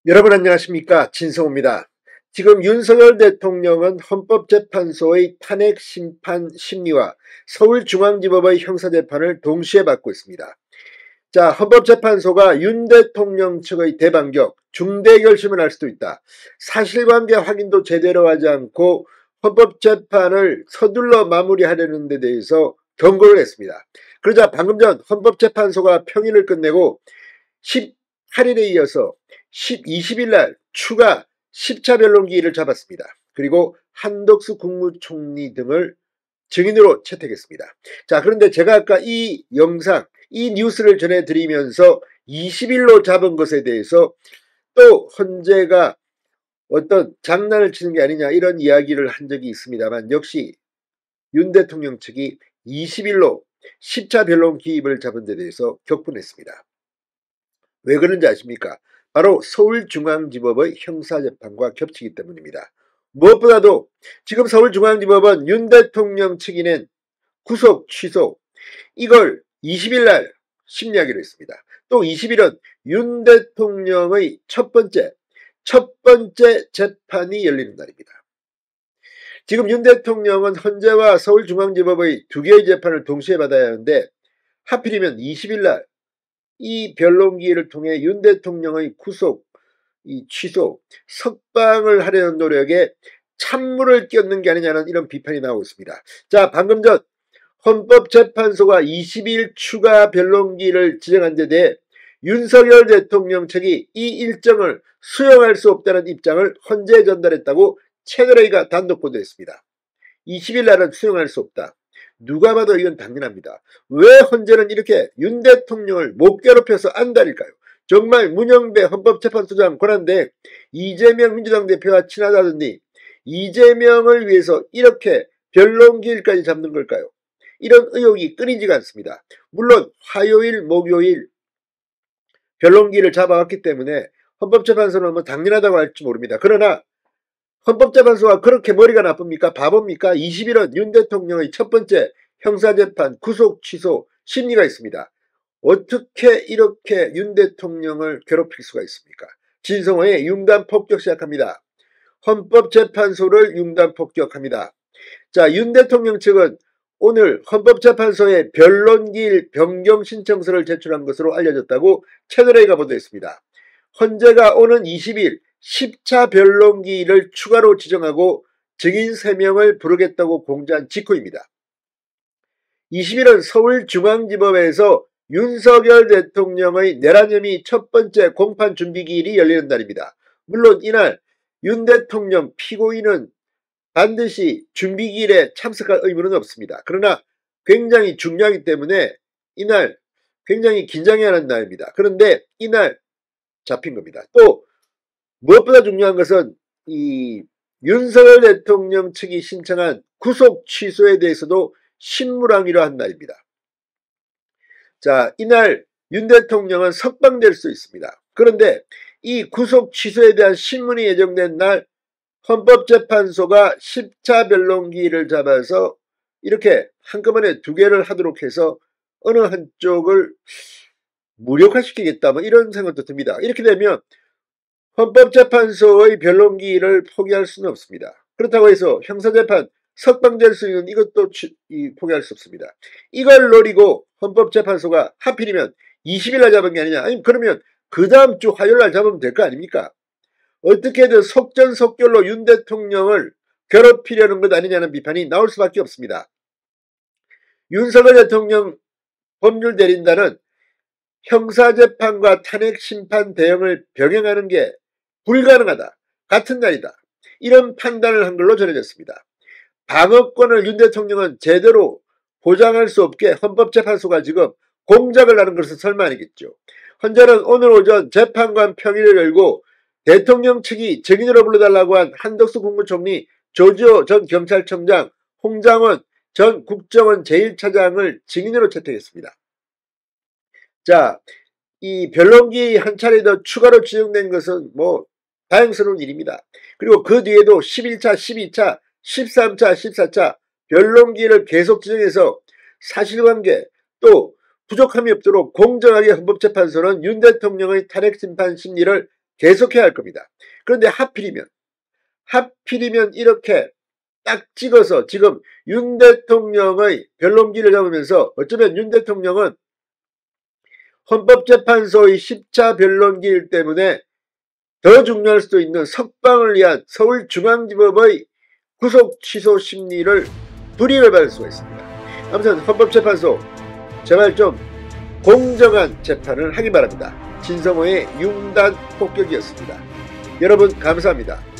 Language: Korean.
여러분 안녕하십니까, 진성호입니다. 지금 윤석열 대통령은 헌법재판소의 탄핵 심판 심리와 서울중앙지법의 형사재판을 동시에 받고 있습니다. 자, 헌법재판소가 윤 대통령 측의 대반격, 중대 결심을 할 수도 있다. 사실관계 확인도 제대로 하지 않고 헌법재판을 서둘러 마무리하려는 데 대해서 경고를 했습니다. 그러자 방금 전 헌법재판소가 평일을 끝내고 18일에 이어서 20일 날 추가 10차 변론기일을 잡았습니다. 그리고 한덕수 국무총리 등을 증인으로 채택했습니다. 자, 그런데 제가 아까 이 영상, 이 뉴스를 전해드리면서 20일로 잡은 것에 대해서 또 헌재가 어떤 장난을 치는 게 아니냐 이런 이야기를 한 적이 있습니다만, 역시 윤 대통령 측이 20일로 10차 변론 기입을 잡은 데 대해서 격분했습니다. 왜 그런지 아십니까? 바로 서울중앙지법의 형사재판과 겹치기 때문입니다. 무엇보다도 지금 서울중앙지법은 윤 대통령 측이 낸 구속, 취소 이걸 20일 날 심리하기로 했습니다. 또 20일은 윤 대통령의 첫 번째 재판이 열리는 날입니다. 지금 윤 대통령은 헌재와 서울중앙지법의 두 개의 재판을 동시에 받아야 하는데, 하필이면 20일 날 이 변론기일을 통해 윤 대통령의 구속, 취소, 석방을 하려는 노력에 찬물을 끼얹는 게 아니냐는 이런 비판이 나오고 있습니다. 자, 방금 전 헌법재판소가 20일 추가 변론기일을 지정한 데 대해 윤석열 대통령 측이 이 일정을 수용할 수 없다는 입장을 헌재에 전달했다고 채널A가 단독 보도했습니다. 20일 날은 수용할 수 없다. 누가 봐도 이건 당연합니다. 왜 헌재는 이렇게 윤 대통령을 못 괴롭혀서 안달일까요? 정말 문영배 헌법재판소장 권한대 이재명 민주당 대표와 친하다더니 이재명을 위해서 이렇게 변론기일까지 잡는 걸까요? 이런 의혹이 끊이지가 않습니다. 물론 화요일, 목요일 변론기일을 잡아왔기 때문에 헌법재판소는 뭐 당연하다고 할지 모릅니다. 그러나 헌법재판소가 그렇게 머리가 나쁩니까? 바보입니까? 20일은 윤 대통령의 첫 번째 형사재판 구속 취소 심리가 있습니다. 어떻게 이렇게 윤 대통령을 괴롭힐 수가 있습니까? 진성호의 융단폭격 시작합니다. 헌법재판소를 융단폭격합니다. 자, 윤 대통령 측은 오늘 헌법재판소에 변론기일 변경 신청서를 제출한 것으로 알려졌다고 채널A가 보도했습니다. 헌재가 오는 20일 10차 변론기일을 추가로 지정하고 증인 3명을 부르겠다고 공지한 직후입니다. 20일은 서울중앙지법에서 윤석열 대통령의 내란 혐의 첫 번째 공판 준비기일이 열리는 날입니다. 물론 이날 윤 대통령 피고인은 반드시 준비기일에 참석할 의무는 없습니다. 그러나 굉장히 중요하기 때문에 이날 굉장히 긴장해야 하는 날입니다. 그런데 이날 잡힌 겁니다. 또 무엇보다 중요한 것은 이 윤석열 대통령 측이 신청한 구속 취소에 대해서도 신물항의로 한 날입니다. 자, 이날 윤 대통령은 석방될 수 있습니다. 그런데 이 구속 취소에 대한 신문이 예정된 날 헌법재판소가 10차 변론기일을 잡아서 이렇게 한꺼번에 두 개를 하도록 해서 어느 한쪽을 무력화시키겠다, 뭐 이런 생각도 듭니다. 이렇게 되면 헌법재판소의 변론기일을 포기할 수는 없습니다. 그렇다고 해서 형사재판 석방될 수 있는 이것도 포기할 수 없습니다. 이걸 노리고 헌법재판소가 하필이면 20일 날 잡은 게 아니냐. 아니 그러면 그 다음 주 화요일 날 잡으면 될 거 아닙니까? 어떻게든 속전속결로 윤 대통령을 괴롭히려는 것 아니냐는 비판이 나올 수밖에 없습니다. 윤석열 대통령 법률대리인단은 형사재판과 탄핵심판 대응을 병행하는 게 불가능하다. 같은 날이다. 이런 판단을 한 걸로 전해졌습니다. 방어권을 윤 대통령은 제대로 보장할 수 없게 헌법재판소가 지금 공작을 하는 것은 설마 아니겠죠. 헌재는 오늘 오전 재판관 평일을 열고 대통령 측이 증인으로 불러달라고 한 한덕수 국무총리, 조지호 전 경찰청장, 홍장원 전 국정원 제1차장을 증인으로 채택했습니다. 자, 이 변론기 한 차례 더 추가로 지정된 것은 뭐 다행스러운 일입니다. 그리고 그 뒤에도 11차, 12차, 13차, 14차 변론기를 계속 지정해서 사실관계 또 부족함이 없도록 공정하게 헌법재판소는 윤 대통령의 탄핵심판 심리를 계속해야 할 겁니다. 그런데 하필이면 이렇게 딱 찍어서 지금 윤 대통령의 변론기를 잡으면서 어쩌면 윤 대통령은 헌법재판소의 10차 변론기일 때문에 더 중요할 수도 있는 석방을 위한 서울중앙지법의 구속 취소 심리를 불이익을 받을 수가 있습니다. 아무튼 헌법재판소 제발 좀 공정한 재판을 하기 바랍니다. 진성호의 융단 폭격이었습니다. 여러분 감사합니다.